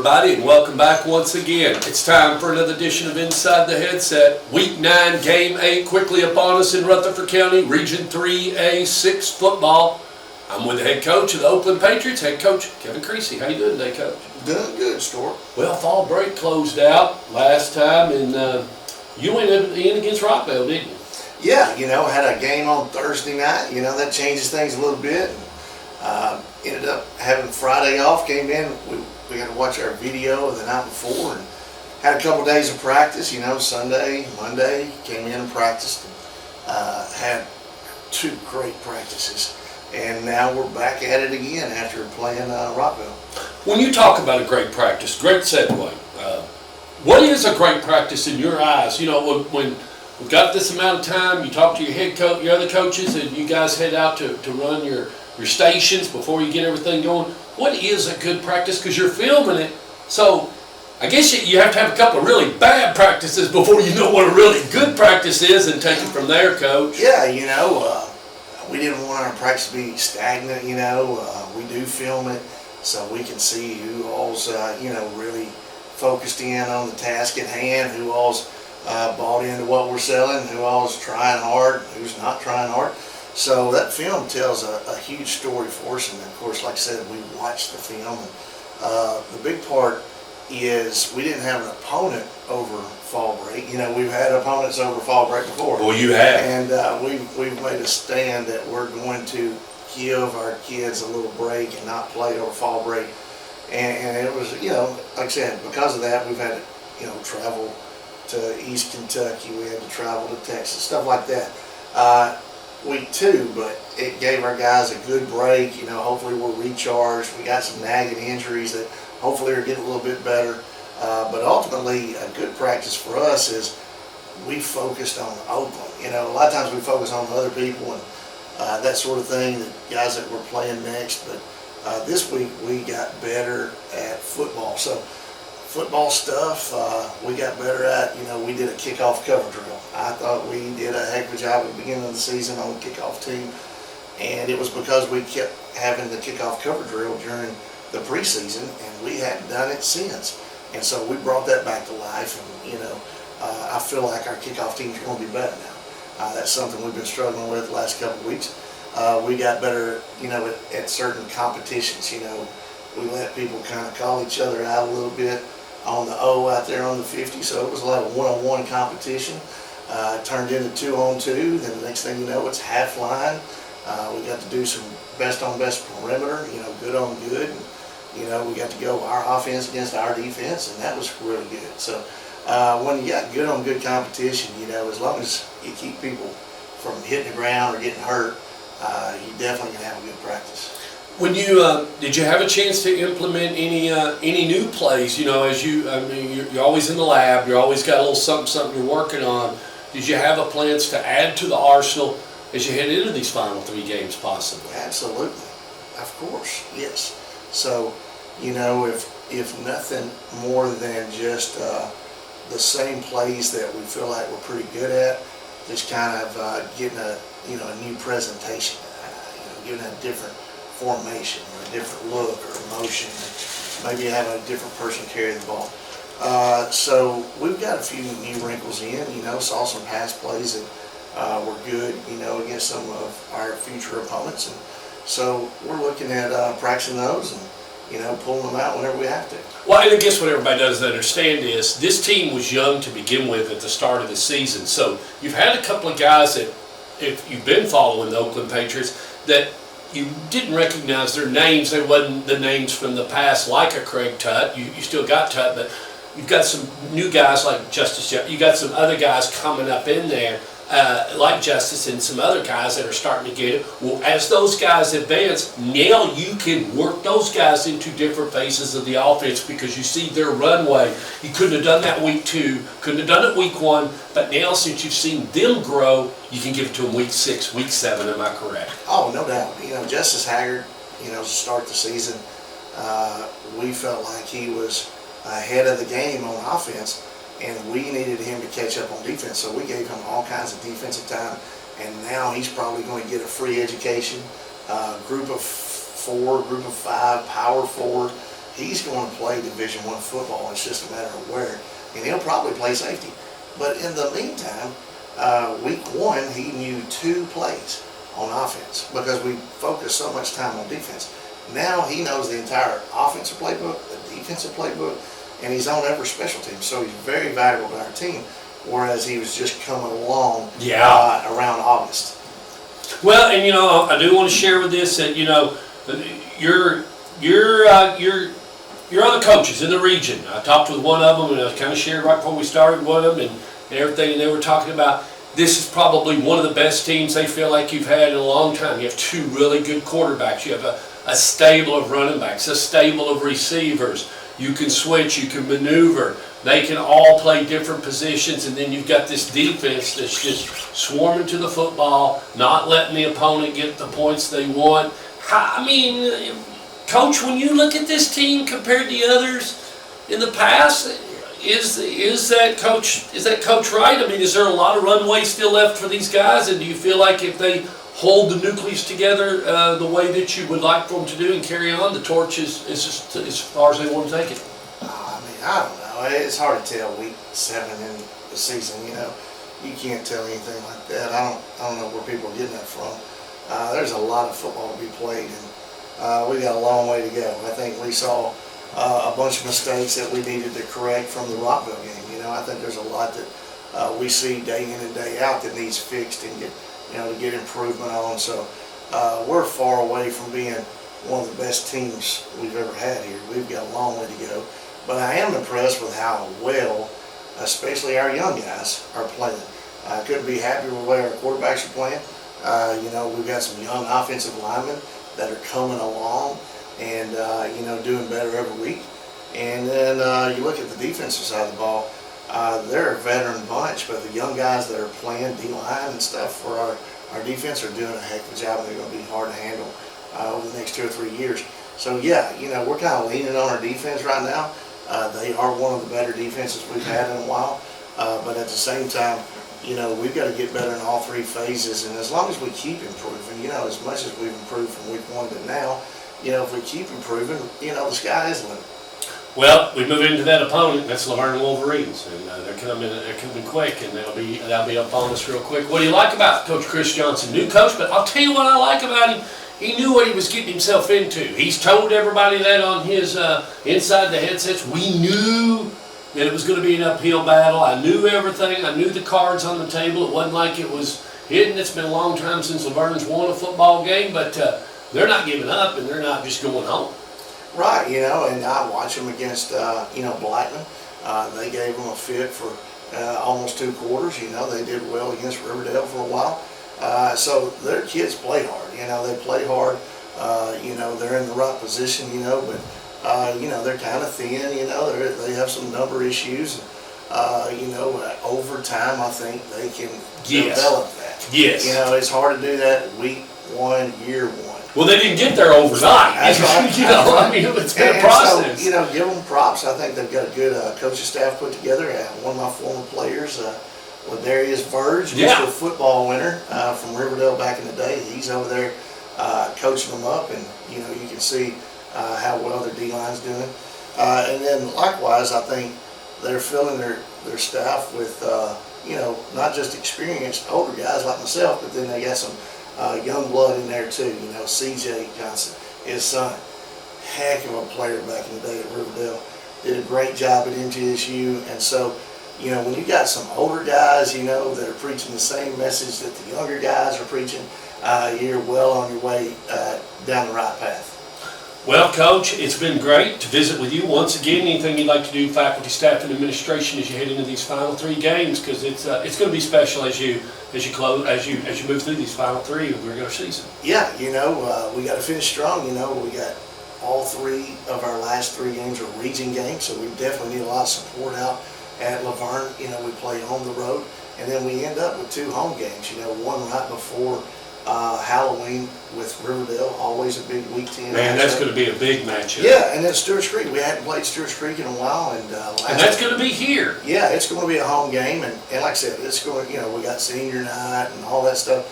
everybody, and welcome back once again. It's time for another edition of Inside the Headset. Week 9, Game 8, quickly upon us in Rutherford County, Region 3A 6 football. I'm with the head coach of the Oakland Patriots, head coach Kevin Creasy. How you doing today, Coach? Doing good, Stuart. Well, fall break closed out last time, and you went in against Rockville, didn't you? Yeah, had a game on Thursday night. That changes things a little bit. Ended up having Friday off, came in, we got to watch our video of the night before, and had a couple days of practice, Sunday, Monday, came in and practiced, and had 2 great practices. And now we're back at it again after playing Rockville. When you talk about a great practice, great segue, what is a great practice in your eyes? When we've got this amount of time, you talk to your head coach, your other coaches, and you guys head out to run your stations before you get everything going. What is a good practice? Because you're filming it, so I guess you have to have a couple of really bad practices before you know what a really good practice is, and take it from there, Coach. Yeah, we didn't want our practice to be stagnant. We do film it so we can see who all's really focused in on the task at hand, who all's bought into what we're selling, who all's trying hard, who's not trying hard. So that film tells a huge story for us, and of course, like I said, we watched the film. And, the big part is we didn't have an opponent over fall break. We've had opponents over fall break before. Well, you have. And we've made a stand that we're going to give our kids a little break and not play over fall break. And it was, like I said, because of that, we've had to, travel to East Kentucky. We had to travel to Texas, stuff like that. Week 2, but it gave our guys a good break. Hopefully we're recharged. We got some nagging injuries that hopefully are getting a little bit better. But ultimately, a good practice for us is we focused on Oakland. A lot of times we focus on other people and that sort of thing, the guys that we're playing next. But this week we got better at football. So football stuff, we got better at. We did a kickoff cover drill. I thought we did a heck of a job at the beginning of the season on the kickoff team, and it was because we kept having the kickoff cover drill during the preseason, and we hadn't done it since. And so we brought that back to life, and I feel like our kickoff team's going to be better now. That's something we've been struggling with the last couple of weeks. We got better, at certain competitions. We let people kind of call each other out a little bit on the O out there on the 50, so it was like a one-on-one competition. Turned into 2-on-2, then the next thing you know, it's half line. We got to do some best-on-best perimeter, good on good. And, we got to go our offense against our defense, and that was really good. So when you got good on good competition, as long as you keep people from hitting the ground or getting hurt, you definitely can have a good practice. When you did you have a chance to implement any new plays? As you're always in the lab, you're always got a little something you're working on. Did you have plans to add to the arsenal as you head into these final 3 games, possibly? Absolutely, of course, yes. So, if nothing more than just the same plays that we feel like we're pretty good at, just kind of getting a new presentation, giving a different formation or a different look or motion, maybe have a different person carry the ball. So we've got a few new wrinkles in, saw some pass plays that were good, against some of our future opponents. And so we're looking at practicing those and, pulling them out whenever we have to. Well, and I guess what everybody doesn't understand is this team was young to begin with at the start of the season. So you've had a couple of guys that, if you've been following the Oakland Patriots, that you didn't recognize their names. They wasn't the names from the past, like a Craig Tutt. You still got Tutt, but you've got some new guys like Justice. You got some other guys coming up in there, like Justice, and some other guys that are starting to get it. Well, as those guys advance, now you can work those guys into different phases of the offense because you see their runway. You couldn't have done that week 2, couldn't have done it week 1, but now since you've seen them grow, you can give it to them week 6, week 7. Am I correct? Oh, no doubt. Justice Haggard, to start the season, we felt like he was ahead of the game on offense, and we needed him to catch up on defense, so we gave him all kinds of defensive time, and now he's probably going to get a free education, group of 4, group of 5, power forward. he's going to play Division I football. It's just a matter of where, and he'll probably play safety. But in the meantime, week 1 he knew 2 plays on offense because we focused so much time on defense. Now he knows the entire offensive playbook, the defensive playbook, and he's on every special team. So he's very valuable to our team, whereas he was just coming along around August. Well, and I do want to share with this that your other coaches in the region. I talked with one of them, and I kind of shared right before we started one of them and everything, and they were talking about this is probably one of the best teams they feel like you've had in a long time. You have 2 really good quarterbacks. You have a stable of running backs, a stable of receivers. You can switch, you can maneuver. They can all play different positions, and then you've got this defense that's just swarming to the football, not letting the opponent get the points they want. Coach, when you look at this team compared to the others in the past, is that coach right? Is there a lot of runway still left for these guys, and do you feel like if they hold the nucleus together the way that you would like for them to do and carry on, the torch is just as far as they want to take it? I don't know. It's hard to tell week 7 in the season. You can't tell anything like that. I don't know where people are getting that from. There's a lot of football to be played, and we got a long way to go. I think we saw a bunch of mistakes that we needed to correct from the Rockville game. I think there's a lot that we see day in and day out that needs fixed and to get improvement on. So we're far away from being one of the best teams we've ever had here. We've got a long way to go. But I am impressed with how well, especially our young guys, are playing. I couldn't be happier with the way our quarterbacks are playing. We've got some young offensive linemen that are coming along and, doing better every week. And then you look at the defensive side of the ball, they're a veteran bunch, but the young guys that are playing D-line and stuff for our defense are doing a heck of a job, and they're going to be hard to handle over the next 2 or 3 years. So, we're kind of leaning on our defense right now. They are one of the better defenses we've had in a while, but at the same time, we've got to get better in all 3 phases, and as long as we keep improving, as much as we've improved from week 1 to now, if we keep improving, the sky is the limit. Well, we move into that opponent. That's Laverne Wolverines, and they're coming quick, and they'll be up on us real quick. What do you like about Coach Chris Johnson? New coach, but I'll tell you what I like about him. He knew what he was getting himself into. He's told everybody that on his inside the headsets. We knew that it was going to be an uphill battle. I knew everything. I knew the cards on the table. It wasn't like it was hidden. It's been a long time since Laverne's won a football game, but they're not giving up, and they're not just going home. Right, and I watch them against, Blackman. They gave them a fit for almost 2 quarters. They did well against Riverdale for a while. So their kids play hard. They play hard. They're in the right position, but, they're kind of thin, they have some number issues. Over time, I think they can develop that. Yes. It's hard to do that week 1, year 1. Well, they didn't get there overnight. That's right. It's been a process. So, give them props. I think they've got a good coaching staff put together. One of my former players, Ladarius Verge, Mr. Football winner from Riverdale back in the day. He's over there coaching them up, and you can see how well their D-line's doing. And then likewise, I think they're filling their staff with not just experienced older guys like myself, but then they got some young blood in there too. C.J. Johnson, his son, heck of a player back in the day at Riverdale. Did a great job at MTSU, and so when you got some older guys, that are preaching the same message that the younger guys are preaching, you're well on your way down the right path. Well, Coach, it's been great to visit with you once again. Anything you'd like to do, faculty, staff, and administration, as you head into these final 3 games, because it's going to be special as you move through these final 3 of the regular season. Yeah, we got to finish strong. We got all 3 of our last 3 games are region games, so we definitely need a lot of support out at Laverne. We play on the road, and then we end up with 2 home games. One right before Halloween with Riverdale, always a big week 10. Man, that's going to be a big matchup. Yeah, and then Stewart's Creek. We hadn't played Stewart's Creek in a while, and that's going to be here. Yeah, it's going to be a home game, and like I said, it's going. We got senior night and all that stuff.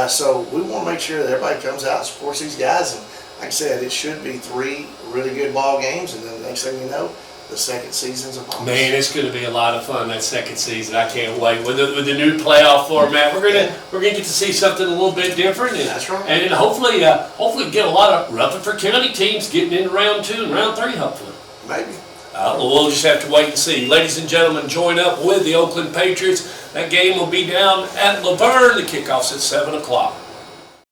So we want to make sure that everybody comes out and supports these guys, and like I said, it should be 3 really good ball games, and then the next thing you know, the second season's upon us. Man, it's going to be a lot of fun that second season. I can't wait with the new playoff format. We're gonna get to see something a little bit different, and That's right. and hopefully get a lot of Rutherford County teams getting into round 2 and round 3, hopefully. Maybe. We'll just have to wait and see. Ladies and gentlemen, join up with the Oakland Patriots. That game will be down at Laverne. The kickoff's at 7 o'clock.